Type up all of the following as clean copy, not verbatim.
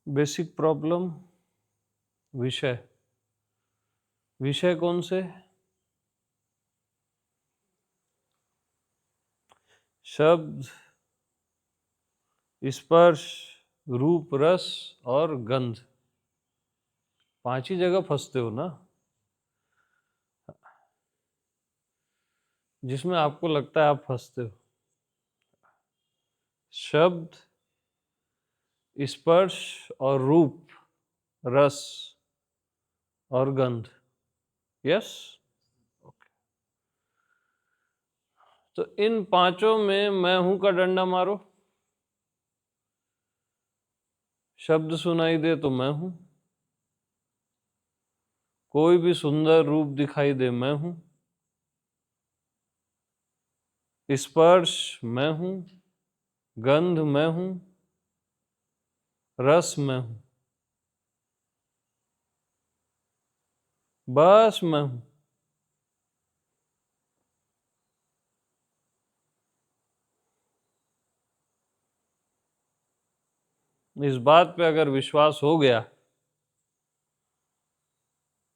Basic problem. विषय विषय कौन से? शब्द, स्पर्श, रूप, रस और गंध। 5 ही जगह फंसते हो ना, जिसमें आपको लगता है आप फंसते हो। शब्द, स्पर्श और रूप, रस और गंध। यस। तो इन 5 में मैं हूं का डंडा मारो। शब्द सुनाई दे तो मैं हूं, कोई भी सुंदर रूप दिखाई दे मैं हूं, स्पर्श मैं हूं, गंध मैं हूं, रस मैं हूं, बस मैं हूं। इस बात पे अगर विश्वास हो गया,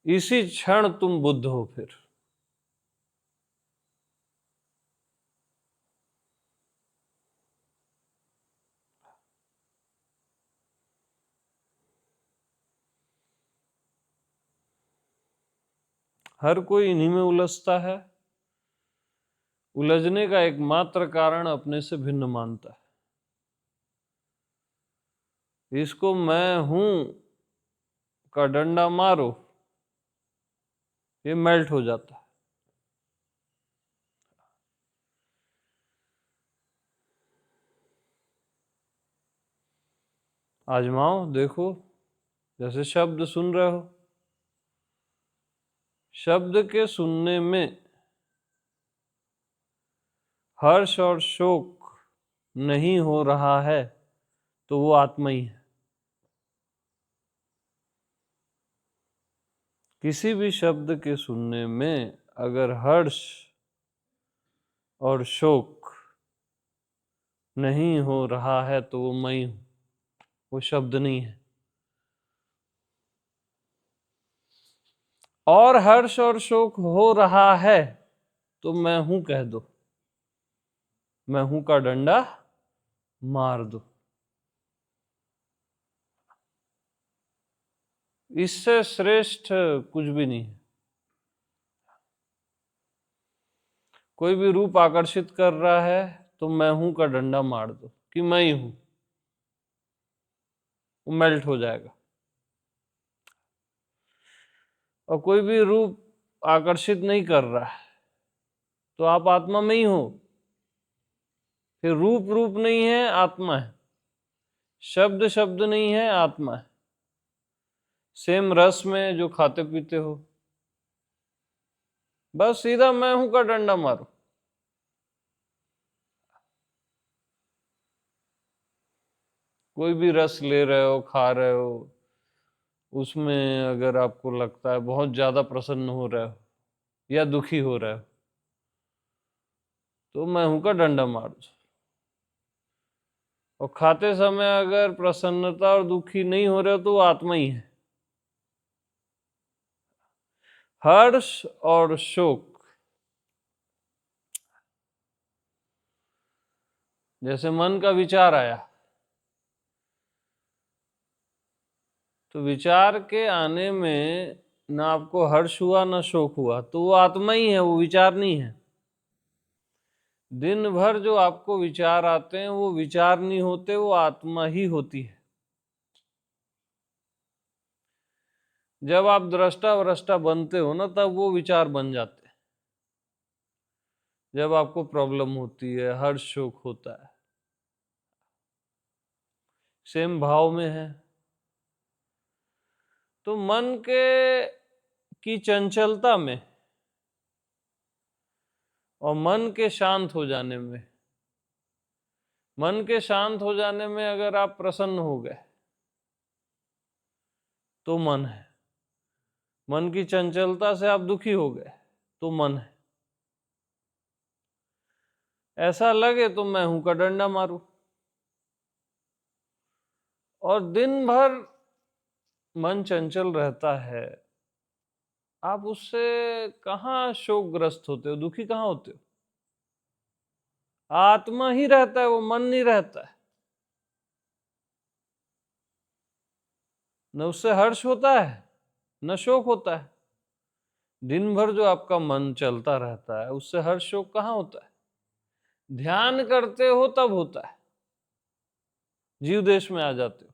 इसी क्षण तुम बुद्ध हो। फिर हर कोई इन्हीं में उलझता है। उलझने का एकमात्र कारण अपने से भिन्न मानता है। इसको मैं हूं का डंडा मारो, ये मेल्ट हो जाता है। आजमाओ, देखो। जैसे शब्द सुन रहे हो, शब्द के सुनने में हर्ष और शोक नहीं हो रहा है तो वो आत्मा ही है। किसी भी शब्द के सुनने में अगर हर्ष और शोक नहीं हो रहा है तो वो मैं हूं, वो शब्द नहीं है। और हर्ष और शोक हो रहा है तो मैं हूं कह दो, मैं हूं का डंडा मार दो। इससे श्रेष्ठ कुछ भी नहीं है। कोई भी रूप आकर्षित कर रहा है तो मैं हूं का डंडा मार दो कि मैं ही हूं, वो मेल्ट हो जाएगा। और कोई भी रूप आकर्षित नहीं कर रहा है तो आप आत्मा में ही हो। फिर रूप रूप नहीं है, आत्मा है। शब्द शब्द नहीं है, आत्मा है। सेम रस में जो खाते पीते हो, बस सीधा मैं हूं का डंडा मारो। कोई भी रस ले रहे हो, खा रहे हो, उसमें अगर आपको लगता है बहुत ज्यादा प्रसन्न हो रहे हो या दुखी हो रहे हो तो मैं हूं का डंडा मार दो। और खाते समय अगर प्रसन्नता और दुखी नहीं हो रहे हो तो वो आत्मा ही है। हर्ष और शोक, जैसे मन का विचार आया तो विचार के आने में ना आपको हर्ष हुआ ना शोक हुआ तो वो आत्मा ही है, वो विचार नहीं है। दिन भर जो आपको विचार आते हैं वो विचार नहीं होते, वो आत्मा ही होती है। जब आप दृष्टा वृष्टा बनते हो ना, तब वो विचार बन जाते हैं। जब आपको प्रॉब्लम होती है, हर्ष शोक होता है, सेम भाव में है। तो मन के की चंचलता में और मन के शांत हो जाने में, मन के शांत हो जाने में अगर आप प्रसन्न हो गए तो मन है। मन की चंचलता से आप दुखी हो गए तो मन है। ऐसा लगे तो मैं हूं का डंडा मारूं। और दिन भर मन चंचल रहता है, आप उससे कहाँ शोकग्रस्त होते हो, दुखी कहाँ होते हो? आत्मा ही रहता है, वो मन नहीं रहता है। न उससे हर्ष होता है न शोक होता है। दिन भर जो आपका मन चलता रहता है उससे हर्ष शोक कहाँ होता है? ध्यान करते हो तब होता है, जीव देश में आ जाते हो।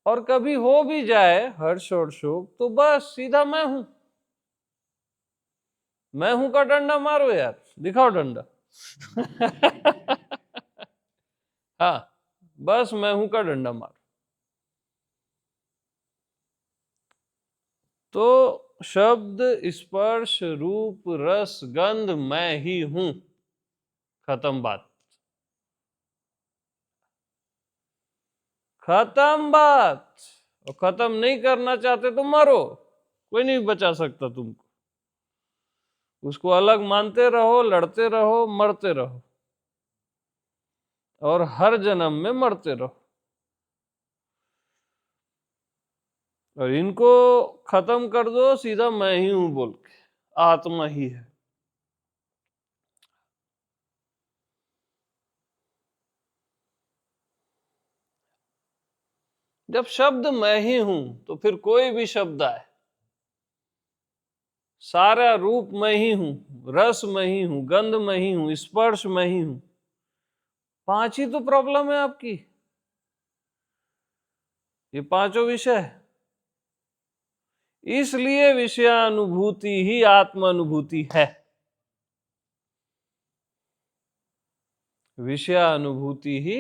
और कभी हो भी जाए हर्ष और शोक तो बस सीधा मैं हूं, मैं हूं का डंडा मारो यार, दिखाओ डंडा। हाँ, बस मैं हूं का डंडा मारो। तो शब्द स्पर्श रूप रस गंध मैं ही हूं, खत्म बात, खत्म बात। और खत्म नहीं करना चाहते तो मरो, कोई नहीं बचा सकता तुमको। उसको अलग मानते रहो, लड़ते रहो, मरते रहो, और हर जन्म में मरते रहो। और इनको खत्म कर दो सीधा मैं ही हूं बोल के, आत्मा ही है। जब शब्द मैं ही हूं तो फिर कोई भी शब्द आए, सारा रूप मैं ही हूं, रस मैं ही हूं, गंध मैं ही हूं, स्पर्श मैं ही हूं। पांच ही तो प्रॉब्लम है आपकी, ये पांचों विषय। इसलिए विषयानुभूति ही आत्मानुभूति है। विषयानुभूति ही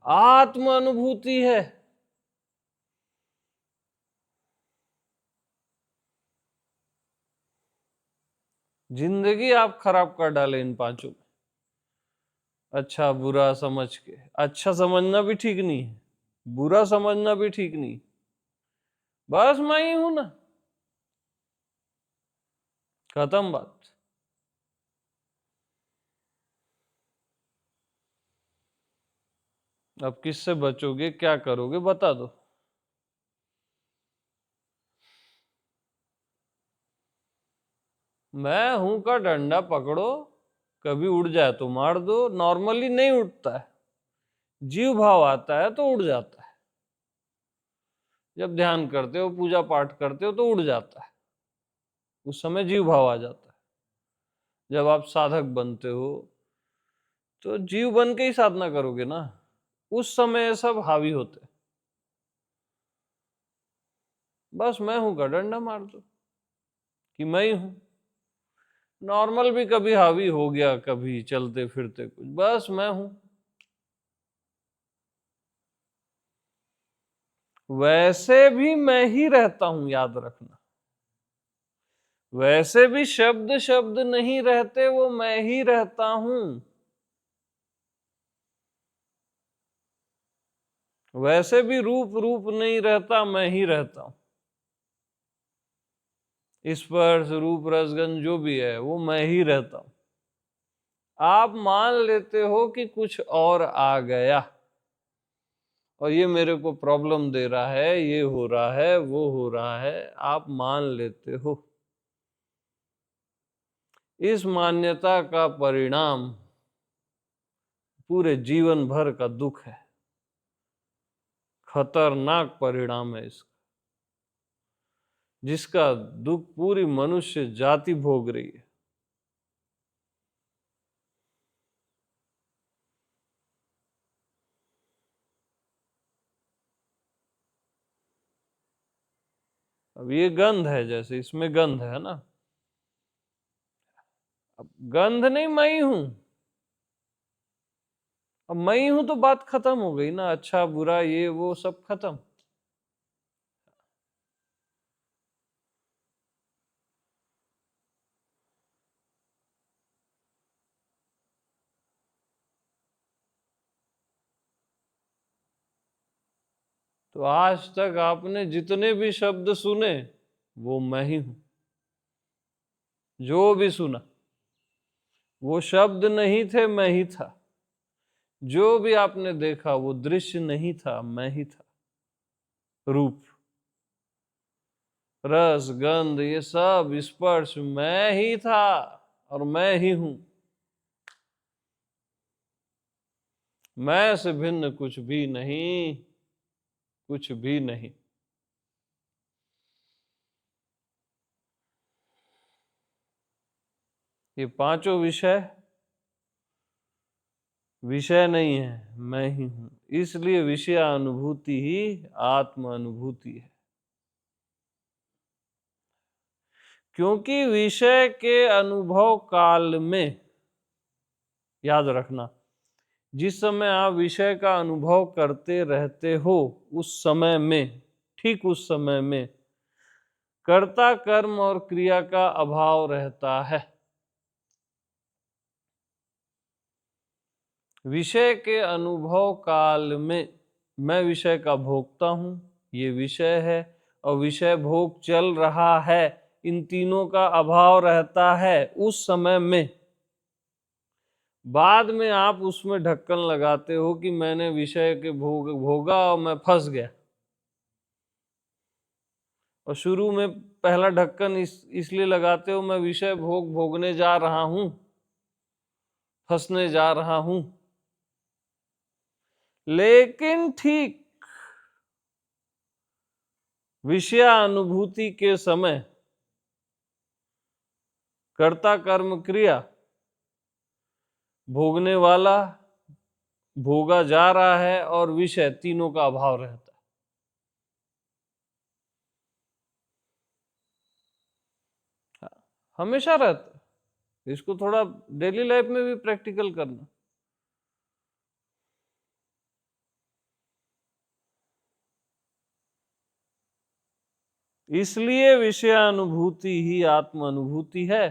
आत्मानुभूति है। जिंदगी आप खराब कर डाले इन पांचों में, अच्छा बुरा समझ के। अच्छा समझना भी ठीक नहीं है, बुरा समझना भी ठीक नहीं, बस मैं ही हूं ना, खत्म बात। अब किससे बचोगे, क्या करोगे, बता दो। मैं हूं का डंडा पकड़ो, कभी उड़ जाए तो मार दो। नॉर्मली नहीं उठता है, जीव भाव आता है तो उड़ जाता है। जब ध्यान करते हो, पूजा पाठ करते हो तो उड़ जाता है, उस समय जीव भाव आ जाता है। जब आप साधक बनते हो तो जीव बन के ही साधना करोगे ना, उस समय सब हावी होते। बस मैं हूं का डंडा मार दो कि मैं ही हूं। नॉर्मल भी कभी हावी हो गया, कभी चलते फिरते कुछ, बस मैं हूं। वैसे भी मैं ही रहता हूं, याद रखना। वैसे भी शब्द शब्द नहीं रहते, वो मैं ही रहता हूं। वैसे भी रूप रूप नहीं रहता, मैं ही रहता हूं। स्पर्श रूप रसगंध जो भी है वो मैं ही रहता हूं। आप मान लेते हो कि कुछ और आ गया और ये मेरे को प्रॉब्लम दे रहा है, ये हो रहा है, वो हो रहा है, आप मान लेते हो। इस मान्यता का परिणाम पूरे जीवन भर का दुख है, खतरनाक परिणाम है इसका, जिसका दुख पूरी मनुष्य जाति भोग रही है। अब ये गंध है, जैसे इसमें गंध है ना, अब गंध नहीं, मैं ही हूं। अब मैं ही हूं तो बात खत्म हो गई ना, अच्छा बुरा ये वो सब खत्म। तो आज तक आपने जितने भी शब्द सुने वो मैं ही हूं। जो भी सुना वो शब्द नहीं थे, मैं ही था। जो भी आपने देखा वो दृश्य नहीं था, मैं ही था। रूप, रस, गंध, ये सब स्पर्श मैं ही था और मैं ही हूं। मैं से भिन्न कुछ भी नहीं, कुछ भी नहीं। ये पांचों विषय विषय नहीं है, मैं ही हूं। इसलिए विषय अनुभूति ही आत्म अनुभूति है। क्योंकि विषय के अनुभव काल में, याद रखना, जिस समय आप विषय का अनुभव करते रहते हो, उस समय में, ठीक उस समय में कर्ता, कर्म और क्रिया का अभाव रहता है। विषय के अनुभव काल में मैं विषय का भोक्ता हूं, ये विषय है, और विषय भोग चल रहा है, इन तीनों का अभाव रहता है उस समय में। बाद में आप उसमें ढक्कन लगाते हो कि मैंने विषय के भोगा और मैं फंस गया। और शुरू में पहला ढक्कन इसलिए लगाते हो, मैं विषय भोगने जा रहा हूं, फंसने जा रहा हूं। लेकिन ठीक विषय अनुभूति के समय कर्ता, कर्म, क्रिया, भोगने वाला, भोगा जा रहा है, और विषय, तीनों का अभाव रहता है। हमेशा रहता है। इसको थोड़ा डेली लाइफ में भी प्रैक्टिकल करना। इसलिए विषय अनुभूति ही आत्म अनुभूति है।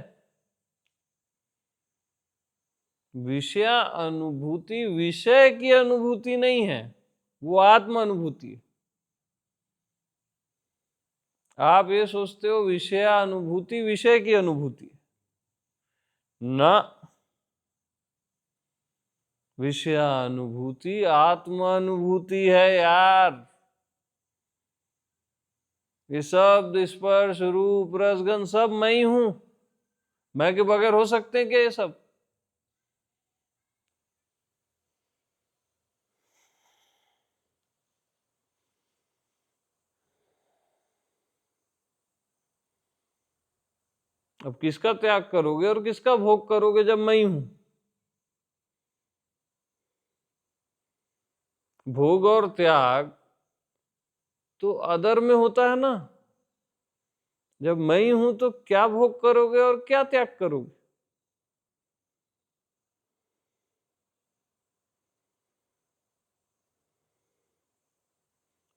विषय अनुभूति विषय की अनुभूति नहीं है, वो आत्म अनुभूति है। आप ये सोचते हो विषय अनुभूति विषय की अनुभूति है, ना। विषय अनुभूति आत्म अनुभूति है यार। ये शब्द, स्पर्श, रूप, रसगंध सब मैं ही हूं। मैं के बगैर हो सकते हैं क्या ये सब? अब किसका त्याग करोगे और किसका भोग करोगे जब मैं ही हूं? भोग और त्याग तो अदर में होता है ना। जब मैं ही हूं तो क्या भोग करोगे और क्या त्याग करोगे?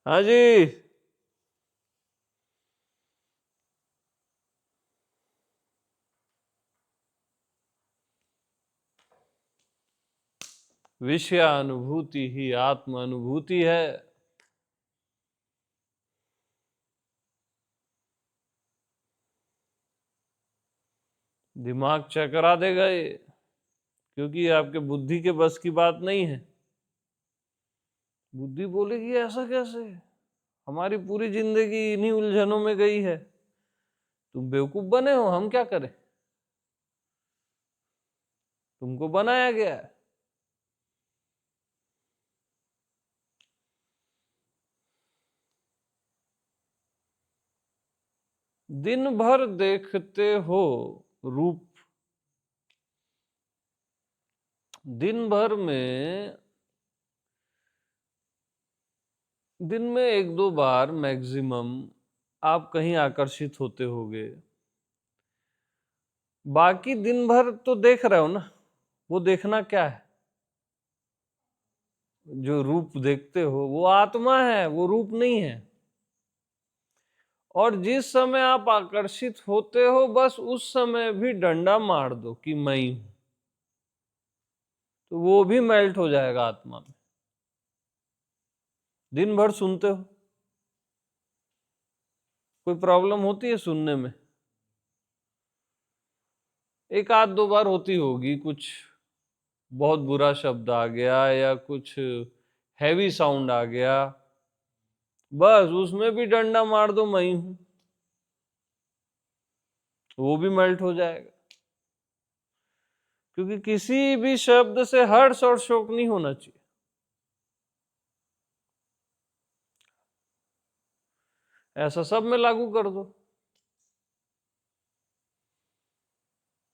हाँ जी। विषय अनुभूति ही आत्म अनुभूति है। दिमाग चकरा देगा ये, क्योंकि आपके बुद्धि के बस की बात नहीं है। बुद्धि बोलेगी ऐसा कैसे, हमारी पूरी जिंदगी इन्हीं उलझनों में गई है, तुम बेवकूफ बने हो, हम क्या करें, तुमको बनाया गया है। दिन भर देखते हो रूप, दिन भर में, दिन में एक दो बार मैक्सिमम आप कहीं आकर्षित होते होगे। बाकी दिन भर तो देख रहे हो ना। वो देखना क्या है? जो रूप देखते हो वो आत्मा है, वो रूप नहीं है। और जिस समय आप आकर्षित होते हो, बस उस समय भी डंडा मार दो कि मैं ही हूं, तो वो भी मेल्ट हो जाएगा आत्मा में। दिन भर सुनते हो, कोई प्रॉब्लम होती है सुनने में? एक आध दो बार होती होगी, कुछ बहुत बुरा शब्द आ गया या कुछ हैवी साउंड आ गया, बस उसमें भी डंडा मार दो मैं ही हूं, वो भी मेल्ट हो जाएगा। क्योंकि किसी भी शब्द से हर्ष और शोक नहीं होना चाहिए। ऐसा सब में लागू कर दो।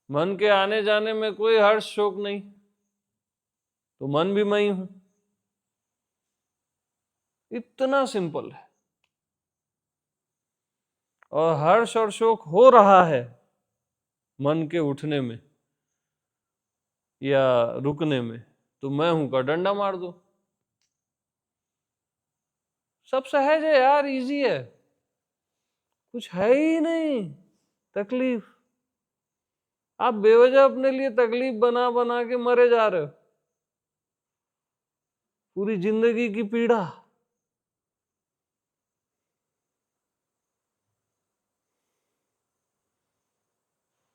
मन के आने जाने में कोई हर्ष शोक नहीं, तो मन भी मैं ही हूं। इतना सिंपल है। और हर्ष और शोक हो रहा है मन के उठने में या रुकने में, तो मैं हूं का डंडा मार दो। सब सहज है यार, इजी है, कुछ है ही नहीं तकलीफ। आप बेवजह अपने लिए तकलीफ बना बना के मरे जा रहे हो, पूरी जिंदगी की पीड़ा।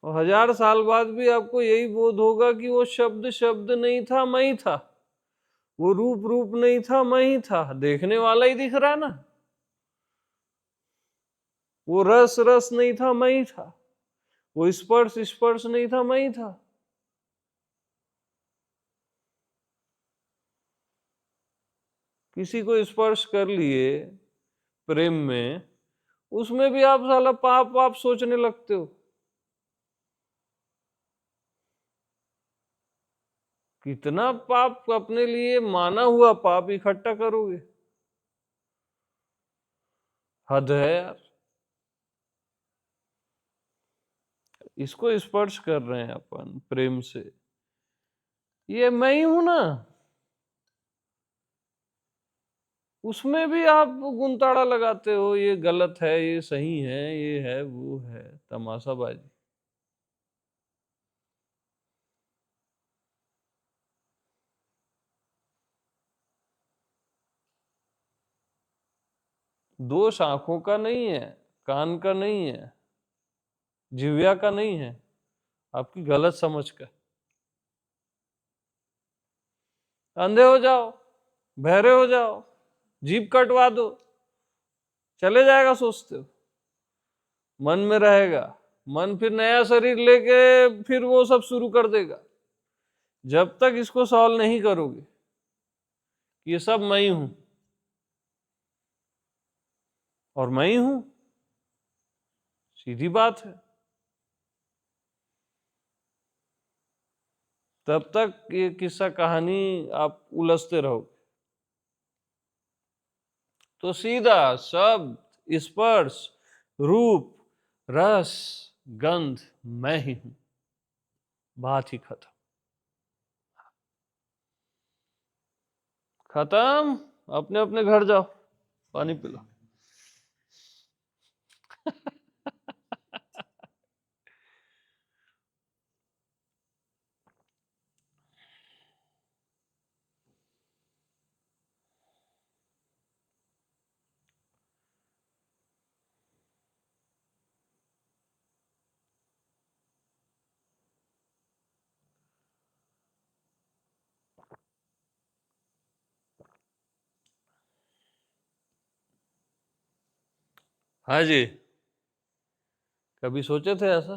और 1000 साल बाद भी आपको यही बोध होगा कि वो शब्द शब्द नहीं था, मैं ही था। वो रूप रूप नहीं था, मैं ही था। देखने वाला ही दिख रहा है ना। वो रस रस नहीं था, मैं ही था। वो स्पर्श स्पर्श नहीं था, मैं ही था। किसी को स्पर्श कर लिए प्रेम में, उसमें भी आप साला पाप पाप सोचने लगते हो। कितना पाप अपने लिए माना हुआ पाप इकट्ठा करोगे, हद है यार। इसको स्पर्श कर रहे हैं अपन प्रेम से, ये मैं ही हूं ना। उसमें भी आप गुंताड़ा लगाते हो, ये गलत है, ये सही है, ये है, वो है, तमाशाबाजी। दोष आंखों का नहीं है, कान का नहीं है, जिह्वा का नहीं है, आपकी गलत समझ का। अंधे हो जाओ, बहरे हो जाओ, जीभ कटवा दो, चले जाएगा सोचते हो। मन में रहेगा, मन फिर नया शरीर लेके फिर वो सब शुरू कर देगा। जब तक इसको सॉल्व नहीं करोगे, ये सब मैं ही हूं और मैं ही हूं, सीधी बात है, तब तक ये किस्सा कहानी आप उलझते रहोगे। तो सीधा शब्द स्पर्श रूप रस गंध मैं ही हूं, बात ही खत्म। खत्म। अपने अपने घर जाओ, पानी पिलो। हाँ जी, कभी सोचे थे ऐसा?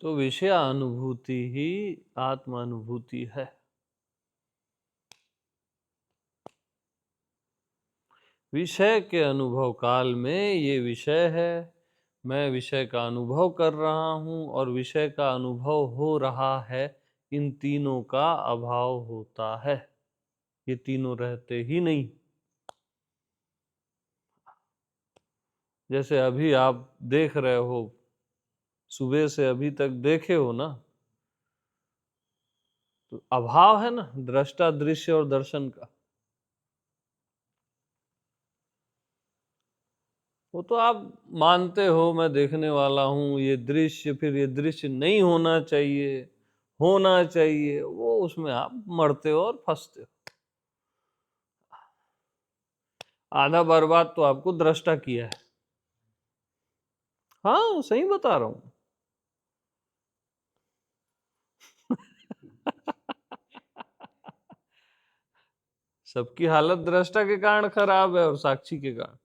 तो विषय अनुभूति ही आत्मानुभूति है। विषय के अनुभव काल में ये विषय है, मैं विषय का अनुभव कर रहा हूं और विषय का अनुभव हो रहा है, इन तीनों का अभाव होता है। ये तीनों रहते ही नहीं। जैसे अभी आप देख रहे हो, सुबह से अभी तक देखे हो ना, तो अभाव है ना दृष्टा दृश्य और दर्शन का। वो तो आप मानते हो मैं देखने वाला हूं, ये दृश्य, फिर ये दृश्य नहीं होना चाहिए, होना चाहिए, वो उसमें आप मरते हो और फंसते हो। आधा बर्बाद तो आपको दृष्टा किया है। हाँ, सही बता रहा हूं। सबकी हालत दृष्टा के कारण खराब है और साक्षी के कारण।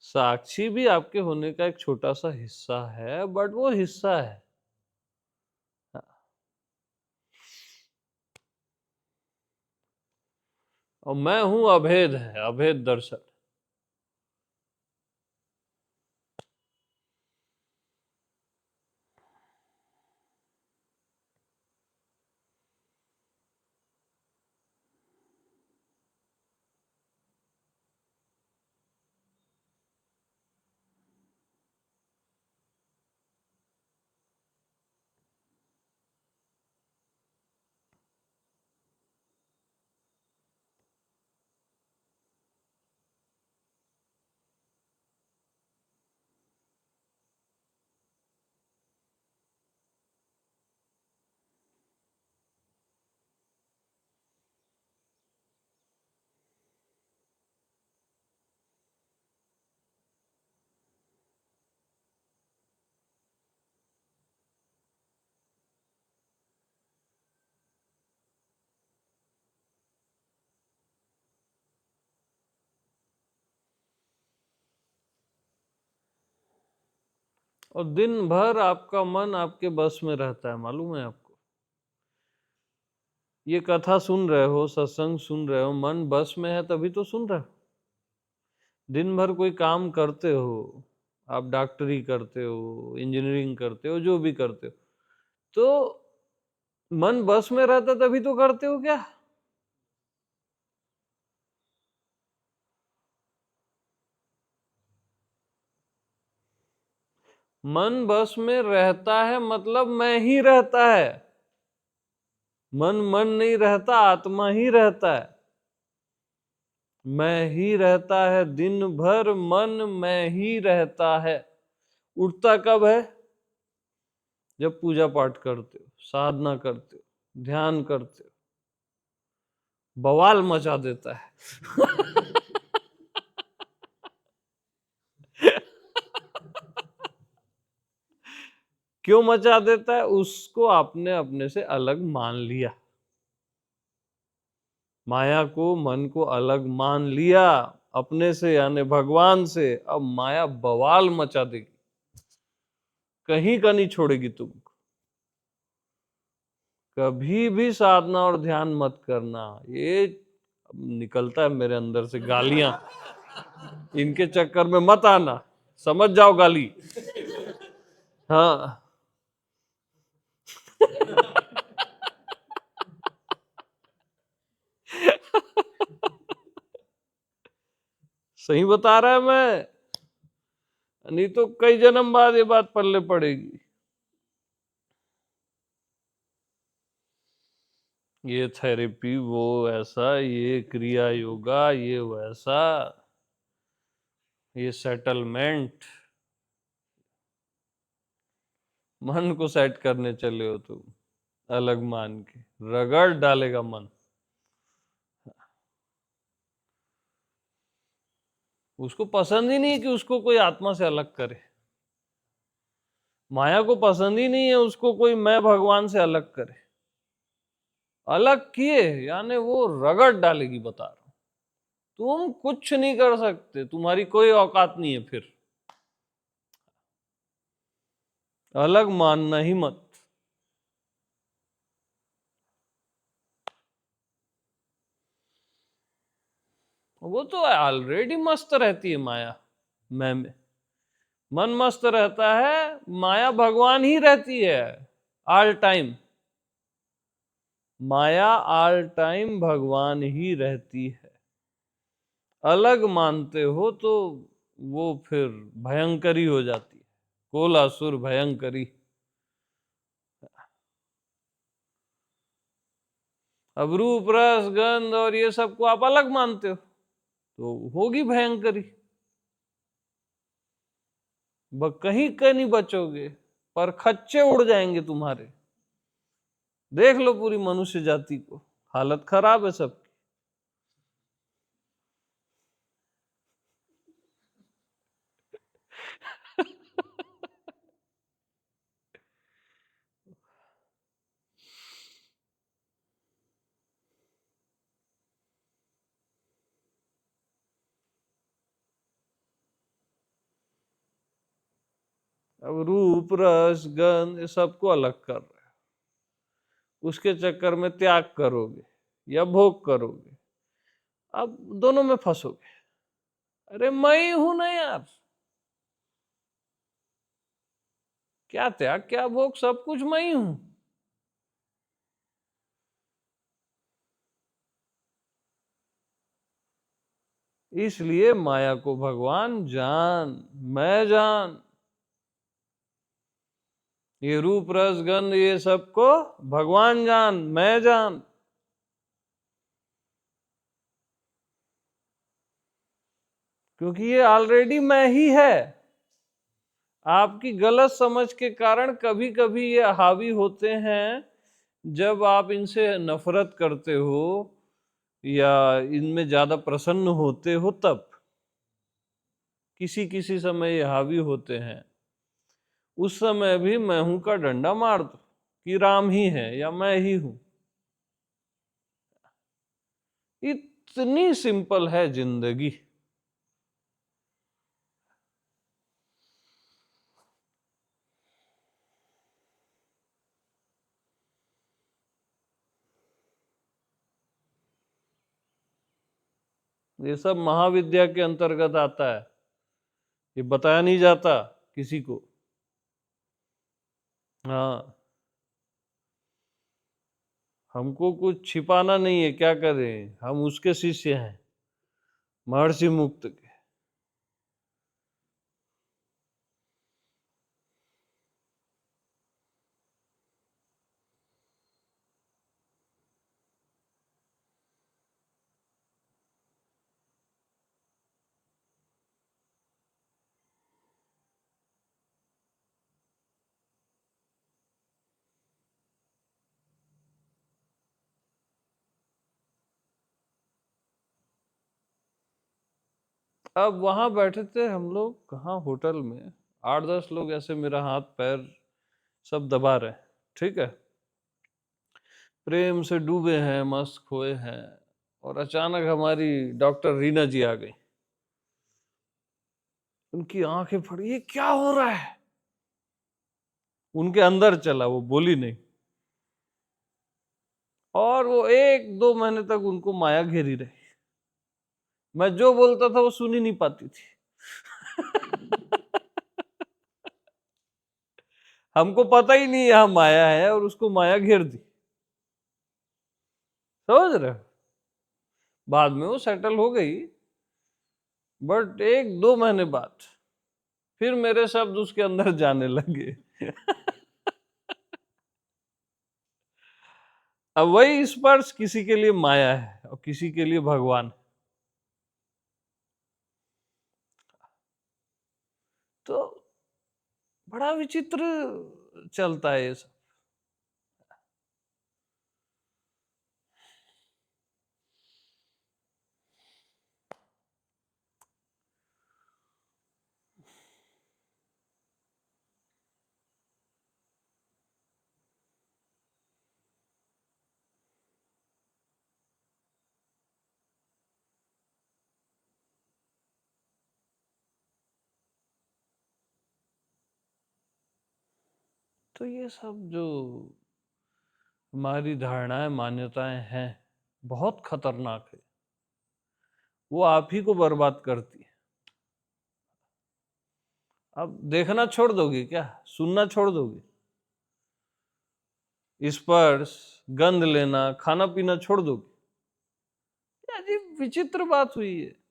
साक्षी भी आपके होने का एक छोटा सा हिस्सा है, बट वो हिस्सा है। और मैं हूं अभेद है, अभेद दर्शन। और दिन भर आपका मन आपके बस में रहता है, मालूम है आपको? ये कथा सुन रहे हो, सत्संग सुन रहे हो, मन बस में है तभी तो सुन रहे हो। दिन भर कोई काम करते हो, आप डॉक्टरी करते हो, इंजीनियरिंग करते हो, जो भी करते हो, तो मन बस में रहता तभी तो करते हो क्या? मन बस में रहता है मतलब मैं ही रहता है। मन नहीं रहता, आत्मा ही रहता है। मैं ही रहता है दिन भर, मन में ही रहता है। उठता कब है? जब पूजा पाठ करते हो, साधना करते हो, ध्यान करते हो, बवाल मचा देता है। क्यों मचा देता है? उसको आपने अपने से अलग मान लिया। माया को, मन को अलग मान लिया अपने से, यानी भगवान से। अब माया बवाल मचा देगी, कहीं का नहीं छोड़ेगी तुमको। कभी भी साधना और ध्यान मत करना। ये निकलता है मेरे अंदर से गालियां, इनके चक्कर में मत आना, समझ जाओ गाली। हाँ। सही बता रहा है मैं, नहीं तो कई जन्म बाद ये बात पल्ले पड़ेगी। ये थेरेपी, वो ऐसा, ये क्रिया योगा, ये वैसा, ये सेटलमेंट। मन को सेट करने चले हो तुम, अलग मान के रगड़ डालेगा मन। उसको पसंद ही नहीं है कि उसको कोई आत्मा से अलग करे। माया को पसंद ही नहीं है उसको कोई मैं भगवान से अलग करे। अलग किए यानी वो रगड़ डालेगी, बता रहा हूं। तुम कुछ नहीं कर सकते, तुम्हारी कोई औकात नहीं है फिर। अलग मानना ही मत। वो तो ऑलरेडी मस्त रहती है माया। मैं में मन मस्त रहता है, माया भगवान ही रहती है ऑल टाइम। माया ऑल टाइम भगवान ही रहती है। अलग मानते हो तो वो फिर भयंकरी हो जाती है, कोलासुर भयंकरी। अब रूप रस गंध और ये सब को आप अलग मानते हो तो होगी भयंकरी, कहीं का नहीं बचोगे। पर खच्चे उड़ जाएंगे तुम्हारे। देख लो पूरी मनुष्य जाति को, हालत खराब है सब। अब रूप रस गंध ये सबको अलग कर रहे हैं, उसके चक्कर में त्याग करोगे या भोग करोगे, अब दोनों में फंसोगे। अरे मैं ही हूं ना यार, क्या त्याग क्या भोग, सब कुछ मैं ही हूं। इसलिए माया को भगवान जान, मैं जान, ये रूप रस गंध ये सबको भगवान जान, मैं जान। क्योंकि ये ऑलरेडी मैं ही है। आपकी गलत समझ के कारण कभी कभी ये हावी होते हैं, जब आप इनसे नफरत करते हो या इनमें ज्यादा प्रसन्न होते हो, तब किसी किसी समय ये हावी होते हैं। उस समय भी मैं हूं का डंडा मार दो कि राम ही है या मैं ही हूं। इतनी सिंपल है जिंदगी। ये सब महाविद्या के अंतर्गत आता है, ये बताया नहीं जाता किसी को। हाँ, हमको कुछ छिपाना नहीं है, क्या करें, हम उसके शिष्य हैं, महर्षि मुक्त के। अब वहां बैठे थे हम लोग, कहाँ, होटल में, 8-10 लोग ऐसे मेरा हाथ पैर सब दबा रहे हैं, ठीक है, प्रेम से डूबे हैं, मस्त खोए हैं। और अचानक हमारी डॉक्टर रीना जी आ गई। उनकी आंखें फटी, ये क्या हो रहा है। उनके अंदर चला, वो बोली नहीं। और वो 1-2 महीने तक उनको माया घेरी रही। मैं जो बोलता था वो सुन ही नहीं पाती थी। हमको पता ही नहीं यहाँ माया है, और उसको माया घेर दी। समझ रहे हो? बाद में वो सेटल हो गई, बट 1-2 महीने बाद फिर मेरे शब्द उसके अंदर जाने लगे। अब वही स्पर्श किसी के लिए माया है और किसी के लिए भगवान। तो बड़ा विचित्र चलता है ये सब। तो ये सब जो हमारी धारणाएं मान्यताएं हैं, बहुत खतरनाक है। वो आप ही को बर्बाद करती है। अब देखना छोड़ दोगे क्या, सुनना छोड़ दोगे, स्पर्श गंध लेना खाना पीना छोड़ दोगे? ये अजीब विचित्र बात हुई है।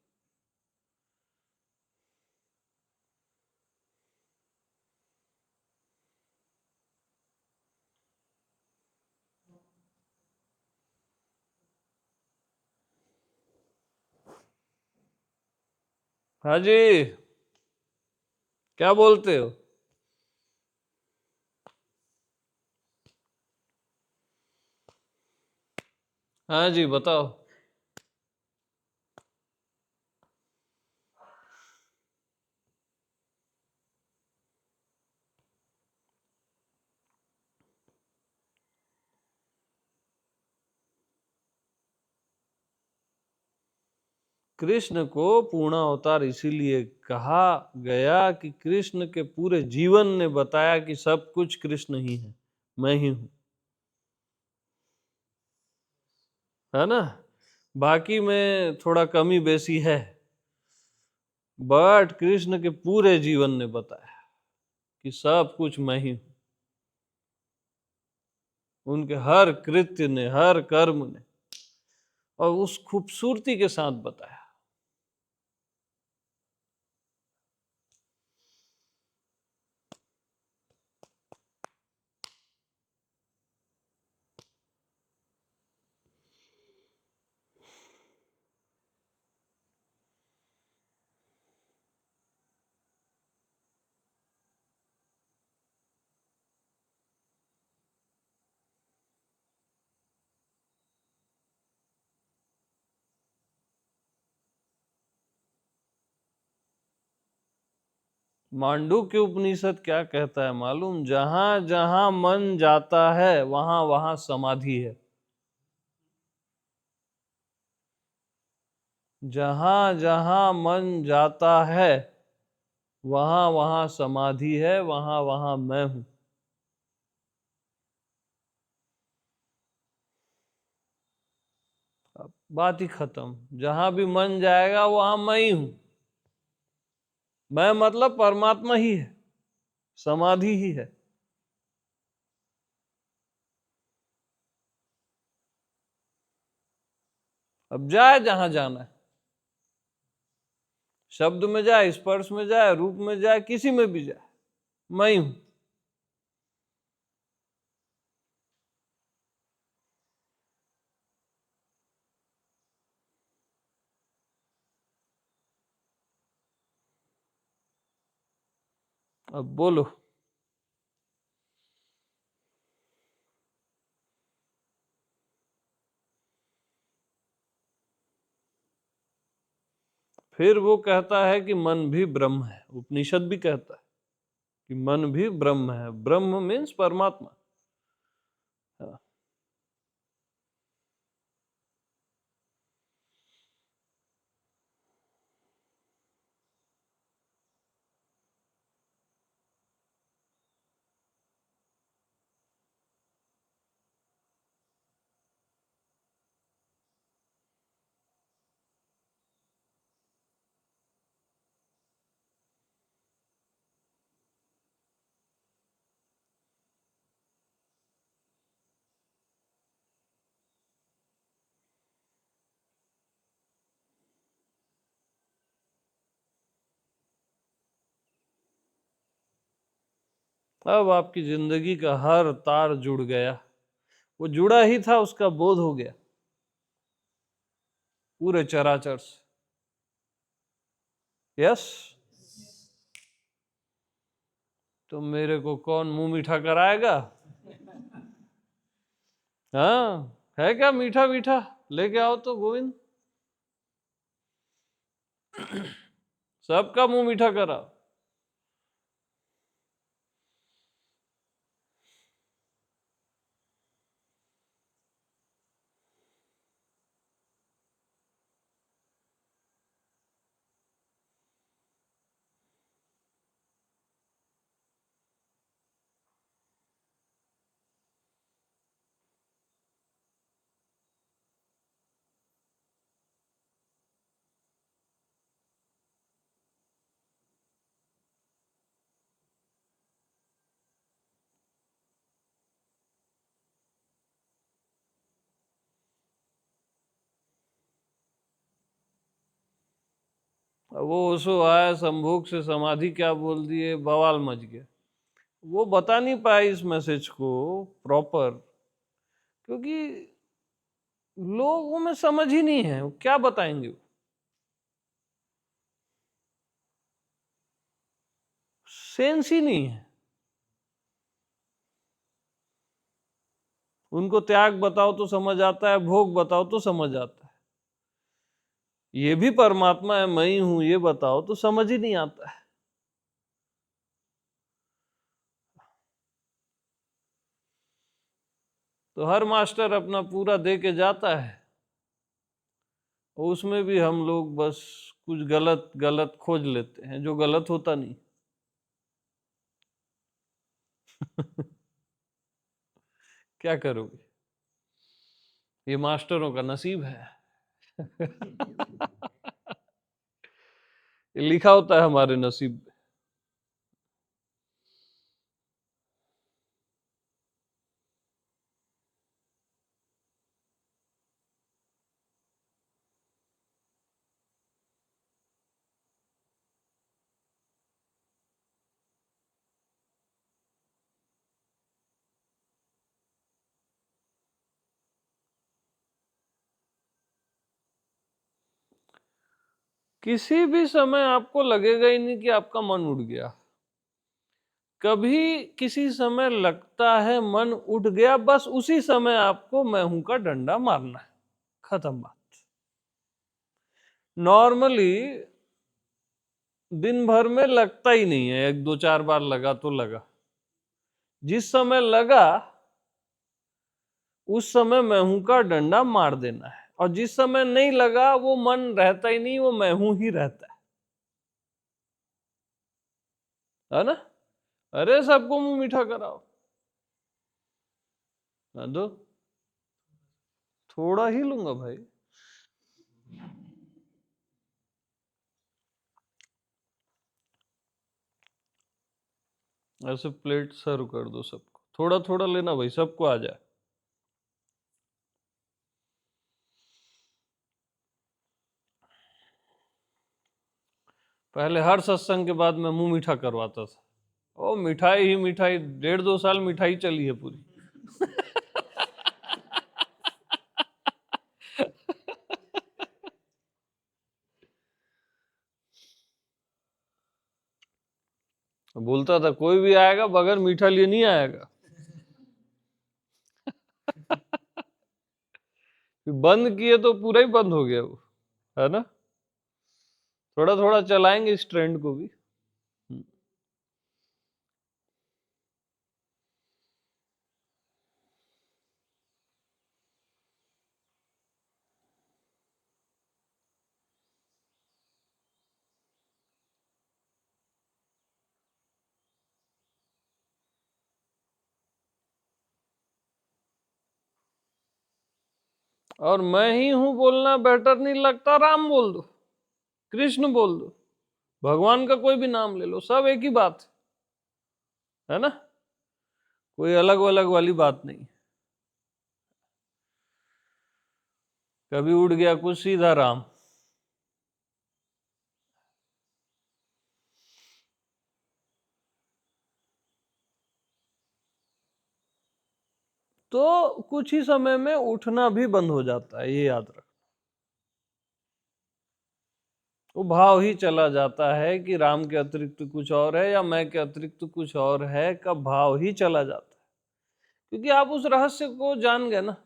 हाँ जी, क्या बोलते हो? हाँ जी, बताओ। कृष्ण को पूर्ण अवतार इसीलिए कहा गया कि कृष्ण के पूरे जीवन ने बताया कि सब कुछ कृष्ण ही है, मैं ही हूं, है ना। बाकी में थोड़ा कमी बेसी है, बट कृष्ण के पूरे जीवन ने बताया कि सब कुछ मैं ही हूं। उनके हर कृत्य ने, हर कर्म ने, और उस खूबसूरती के साथ बताया। मांडुक्य उपनिषद क्या कहता है मालूम? जहां जहां मन जाता है वहां वहां समाधि है। जहां जहां मन जाता है वहां वहां समाधि है, वहां वहां मैं हूं। अब बात ही खत्म। जहां भी मन जाएगा वहां मैं ही हूं। मैं मतलब परमात्मा ही है, समाधि ही है। अब जाए जहां जाना है, शब्द में जाए, स्पर्श में जाए, रूप में जाए, किसी में भी जाए, मैं ही हूं। अब बोलो। फिर वो कहता है कि मन भी ब्रह्म है। उपनिषद भी कहता है कि मन भी ब्रह्म है। ब्रह्म मीन्स परमात्मा। हाँ। अब आपकी जिंदगी का हर तार जुड़ गया। वो जुड़ा ही था, उसका बोध हो गया पूरे चराचर से। यस। तो मेरे को कौन मुंह मीठा कराएगा? हाँ, है क्या मीठा मीठा? लेके आओ तो गोविंद, सबका मुंह मीठा कराओ। अब वो ओशो आया, संभोग से समाधि क्या बोल दिए, बवाल मच गया। वो बता नहीं पाए इस मैसेज को प्रॉपर, क्योंकि लोगों में समझ ही नहीं है। वो क्या बताएंगे? वो सेंस ही नहीं है। उनको त्याग बताओ तो समझ आता है, भोग बताओ तो समझ आता है। ये भी परमात्मा है, मैं ही हूं, ये बताओ तो समझ ही नहीं आता है। तो हर मास्टर अपना पूरा दे के जाता है, उसमें भी हम लोग बस कुछ गलत गलत खोज लेते हैं, जो गलत होता नहीं। क्या करोगे, ये मास्टरों का नसीब है। ये लिखा होता है हमारे नसीब में। किसी भी समय आपको लगेगा ही नहीं कि आपका मन उड़ गया। कभी किसी समय लगता है मन उठ गया, बस उसी समय आपको मैं हूं का डंडा मारना है, खत्म बात। नॉर्मली दिन भर में लगता ही नहीं है, एक दो चार बार लगा तो लगा। जिस समय लगा उस समय मैं हूं का डंडा मार देना है, और जिस समय नहीं लगा वो मन रहता ही नहीं, वो मैं हूं ही रहता है ना। अरे सबको मुंह मीठा कराओ, दो, थोड़ा ही लूंगा भाई। ऐसे प्लेट सर्व कर दो सबको, थोड़ा थोड़ा लेना भाई, सबको आ जाए। पहले हर सत्संग के बाद मैं मुंह मीठा करवाता था। ओ मिठाई ही मिठाई, 1.5-2 साल मिठाई चली है पूरी। बोलता था कोई भी आएगा बगैर मीठा लिए नहीं आएगा। बंद किए तो पूरा ही बंद हो गया वो, है ना। थोड़ा थोड़ा चलाएंगे इस ट्रेंड को भी। और मैं ही हूं बोलना बेटर नहीं लगता, राम बोल दो, कृष्ण बोल दो, भगवान का कोई भी नाम ले लो, सब एक ही बात है ना। कोई अलग अलग वाली बात नहीं। कभी उड़ गया कुछ सीधा राम। तो कुछ ही समय में उठना भी बंद हो जाता है, ये याद रख। वो भाव ही चला जाता है कि राम के अतिरिक्त कुछ और है या मैं के अतिरिक्त कुछ और है, का भाव ही चला जाता है, क्योंकि आप उस रहस्य को जान गए ना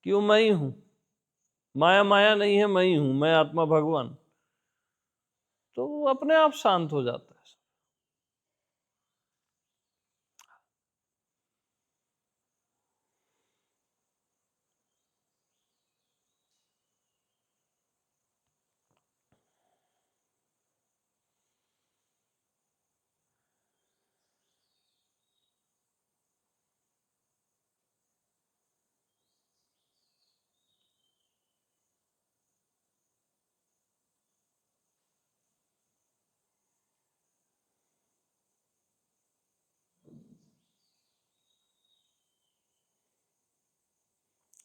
कि वो मैं ही हूं। माया माया नहीं है, मैं ही हूं, मैं आत्मा भगवान। तो वो अपने आप शांत हो जाता है।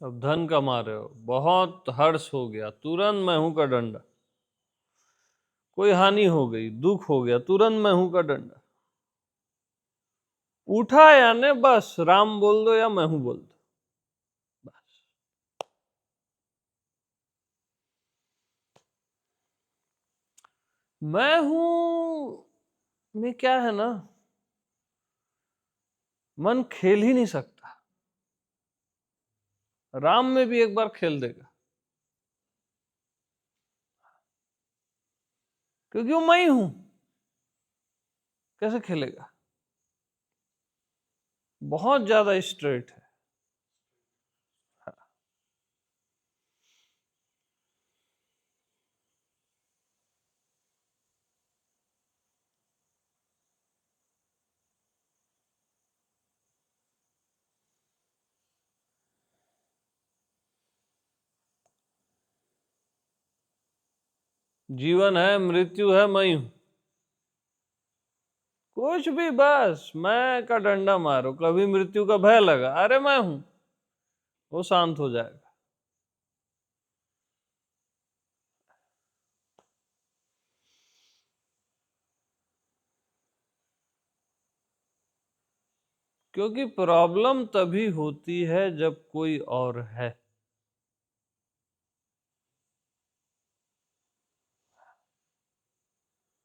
अब धन कमा रहे हो, बहुत हर्ष हो गया, तुरंत मैं हूं का डंडा। कोई हानि हो गई, दुख हो गया, तुरंत मैं हूं का डंडा। उठा यानी बस राम बोल दो या मैं हूं बोल दो, बस। मैं हूं में क्या है ना, मन खेल ही नहीं सकता। राम में भी एक बार खेल देगा, क्योंकि वो मैं ही हूं। कैसे खेलेगा? बहुत ज्यादा स्ट्रेट है। जीवन है, मृत्यु है, मैं ही हूं। कुछ भी, बस मैं का डंडा मारो, कभी मृत्यु का भय लगा, अरे मैं हूं, वो शांत हो जाएगा। क्योंकि प्रॉब्लम तभी होती है जब कोई और है।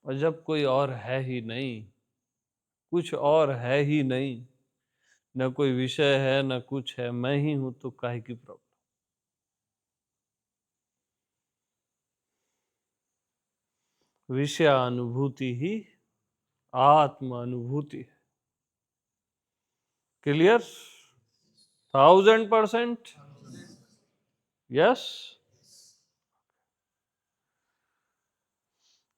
और जब कोई और है ही नहीं, कुछ और है ही नहीं, न कोई विषय है न कुछ है, मैं ही हूं, तो काहे की प्रॉब्लम? विषयानुभूति ही आत्म अनुभूति है। क्लियर? 1000%? यस।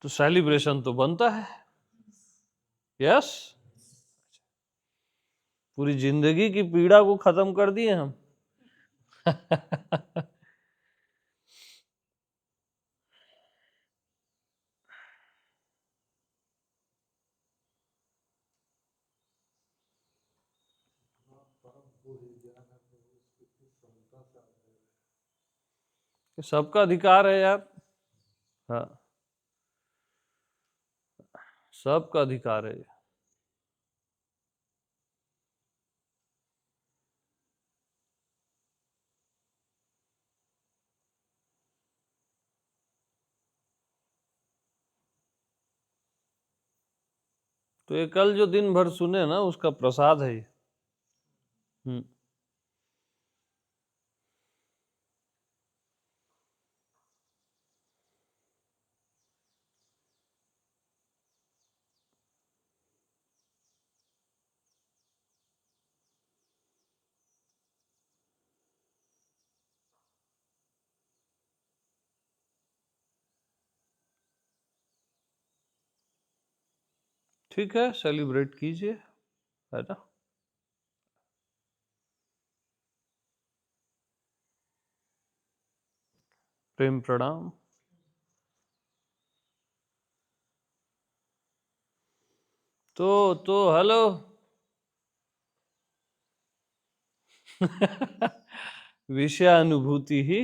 तो सेलिब्रेशन तो बनता है। यस। पूरी जिंदगी की पीड़ा को खत्म कर दिए हम। सबका अधिकार है यार। हाँ, सबका अधिकार है। तो ये कल जो दिन भर सुने ना, उसका प्रसाद है ये। हम्म। ठीक है, सेलिब्रेट कीजिए, है ना। प्रेम प्रणाम। तो हेलो। विषयानुभूति ही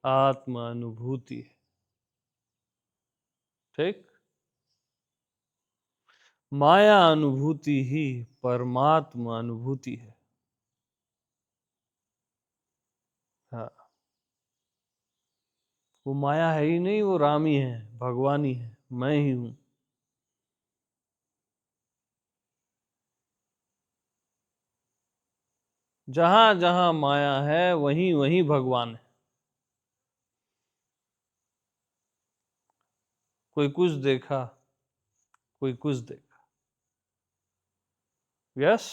आत्मा अनुभूति है। ठीक। माया अनुभूति ही परमात्मा अनुभूति है। हाँ, वो माया है ही नहीं, वो राम ही है, भगवान ही है, मैं ही हूं। जहां जहां माया है वहीं वहीं भगवान है। कोई कुछ देखा, कोई कुछ देखा। यस।